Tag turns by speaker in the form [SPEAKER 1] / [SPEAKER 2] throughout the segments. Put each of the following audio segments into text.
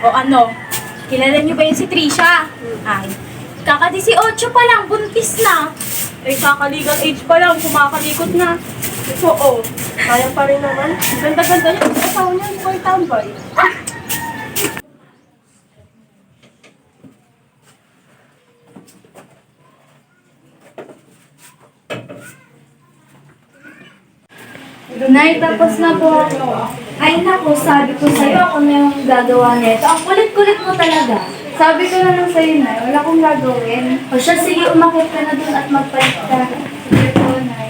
[SPEAKER 1] O ano, kilala niyo ba yun si Trisha? Ay, kaka-18 pa lang, buntis na.
[SPEAKER 2] Eh, kakaligang age pa lang, kumakalikot na. Oo, kaya pa rin naman. Ganda-ganda niya. Asawa niya, mukhang tambay.
[SPEAKER 3] Nay, tapos na po ako. Ay naku, sabi ko sa'yo ako na yung gagawa nito. Ang kulit-kulit mo talaga. Sabi ko na lang sa'yo, Nay, wala akong gagawin. O siya, sige, umakit ka na dun at magpalit ka. Sige po, Nay.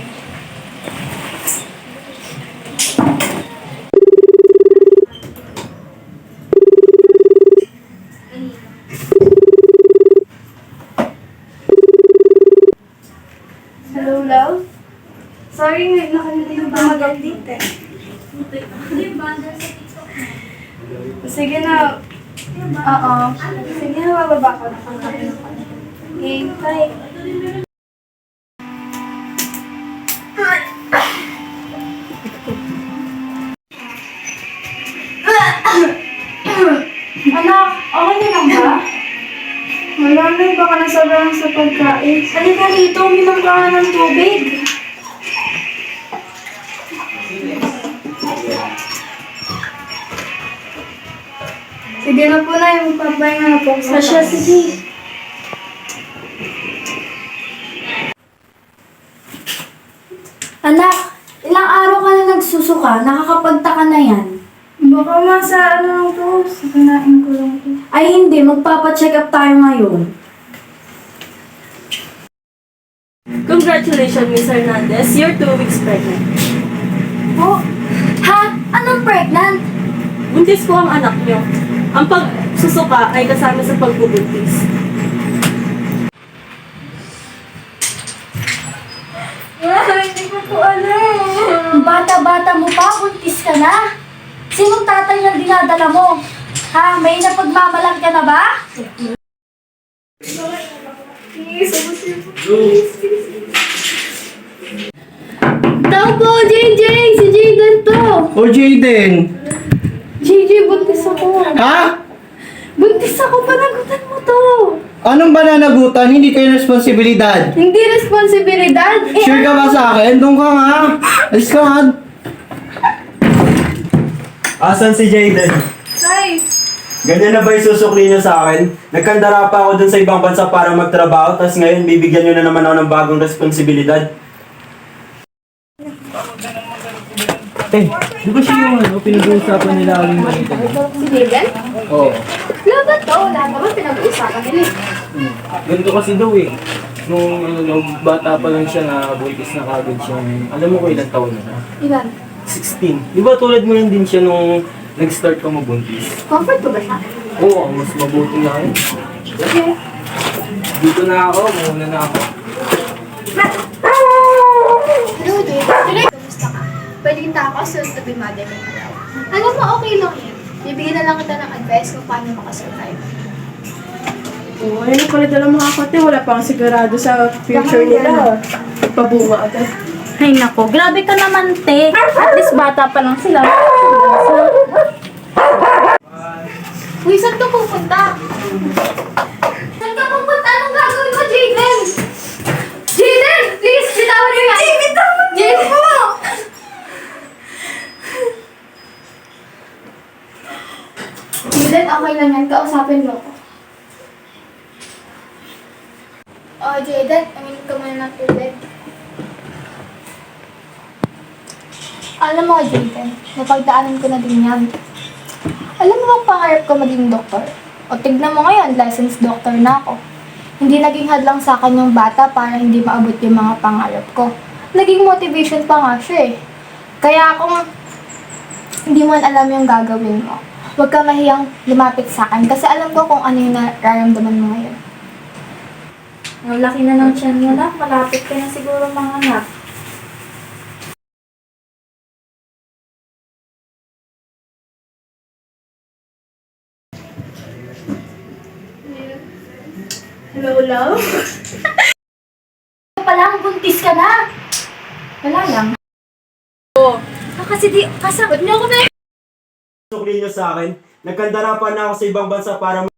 [SPEAKER 3] Hello, love? Sorry, nakalimutan yung mag-update eh. Sige na. Oo. Sige na, bababa ko na. Okay, bye. Anak, okay na lang ba? Wala na, baka nasabahan sa pagkain. Halika rito, uminom ka nga ng tubig. Sige na po na, yung papahinga na po. Sasha, sige. Anak, ilang araw ka na nagsusuka, nakakapagtaka na yan. Baka masa ano lang to, kinain ko lang to. Ay hindi, magpapacheck up tayo ngayon.
[SPEAKER 2] Congratulations, Miss Hernandez. You're 2 weeks pregnant.
[SPEAKER 3] Oh, ha? Anong pregnant?
[SPEAKER 2] Buntis ko ang anak niyo. Ang pagsusuka ay kasama sa pagbubuntis.
[SPEAKER 3] Hindi ko po alam. Bata-bata mo pa, buntis ka na. Sinong tatay ang dinadala mo? Ha? May napagmamalang ka na ba? Tao po, JJ! Si Jaden to!
[SPEAKER 4] O Jaden!
[SPEAKER 3] JJ, buntis ako.
[SPEAKER 4] Ha?
[SPEAKER 3] Buntis ako, panagutan mo to.
[SPEAKER 4] Anong bananagutan? Hindi kayo responsibilidad.
[SPEAKER 3] Hindi responsibilidad.
[SPEAKER 4] Sure ka ba sa akin? Doon ka nga. Alis ka nga.
[SPEAKER 5] Asan si Jaden?
[SPEAKER 3] Ay,
[SPEAKER 5] Ganyan na ba yung susukli niyo sa akin? Nagkandara pa ako dun sa ibang bansa para magtrabaho, tapos ngayon bibigyan niyo na naman ako ng bagong responsibilidad.
[SPEAKER 4] Di ba siya yung pinag-uusapan nila aling manita?
[SPEAKER 3] si Jaden?
[SPEAKER 4] Oo.
[SPEAKER 3] Laban to, wala naman pinag-uusapan nila.
[SPEAKER 4] Ganito kasi daw eh. Nung bata pa lang siya na buntis na kagad siya. Alam mo ko ilang taon na?
[SPEAKER 3] Ilan?
[SPEAKER 4] 16. Di ba tulad mo lang din siya nung nag-start ka mabuntis?
[SPEAKER 3] Comfort ko ba siya?
[SPEAKER 4] Oo, mas mabuti na yun.
[SPEAKER 3] Okay.
[SPEAKER 4] Dito na ako, muna na ako.
[SPEAKER 6] Hello, Jade. Kamusta ka? Pwede kita ako soon to be mother ng araw. Alam mo, okay lang yan. Bibigyan na lang kita ng advice kung paano makasurvive.
[SPEAKER 2] Oo, ayun pala dala mga kate. Wala pang sigurado sa future nila. Pabunga agad.
[SPEAKER 1] Ay nako, grabe ka naman, te. At least bata pa lang sila.
[SPEAKER 6] Uy, saan ka pupunta? Saan ka pupunta? Anong gagawin mo, Jaden? Jaden! Please, bitawan mo yan! Bitawan mo! Jaden mo! Jaden, okay lang yan. Kausapin mo ko. Oh, Jaden, uminom ka muna ng tubig. Alam mo, Jaden, napagdaanan ko na din yan. Alam mo bang pangarap ko maging doktor? O tignan mo ngayon, licensed doctor na ako. Hindi naging hadlang sa akin yung bata para hindi maabot yung mga pangarap ko. Naging motivation pa nga siya eh. Kaya kung hindi mo alam yung gagawin mo, huwag ka mahiyang lumapit sa akin kasi alam ko kung ano yung nararamdaman mo ngayon.
[SPEAKER 3] Ang laki na ng tiyan mo na. Malapit ka na siguro mga anak.
[SPEAKER 2] Hello, love?
[SPEAKER 3] Palang buntis ka na. Wala lang.
[SPEAKER 1] Kasi di, kasabot niyo ako na.
[SPEAKER 5] Susukli niyo sa akin, Nagkandara pa na ako sa ibang bansa para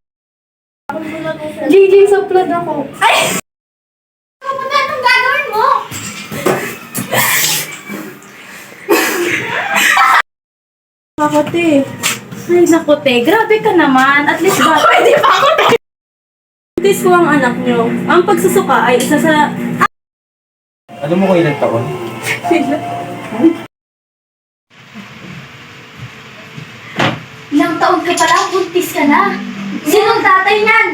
[SPEAKER 2] JJ, suplad ako.
[SPEAKER 1] Kamusta anong gagawin mo?
[SPEAKER 2] Ako, te.
[SPEAKER 1] Ay, naku, te. Grabe ka naman. At least ba? Pwede pa ako, te.
[SPEAKER 2] Buntis ko ang anak nyo. Ang pagsusuka ay isa sa...
[SPEAKER 4] Alam mo kung ilang taon?
[SPEAKER 3] Ilang taon ka pa lang, buntis ka na. Sinong tatay niyan?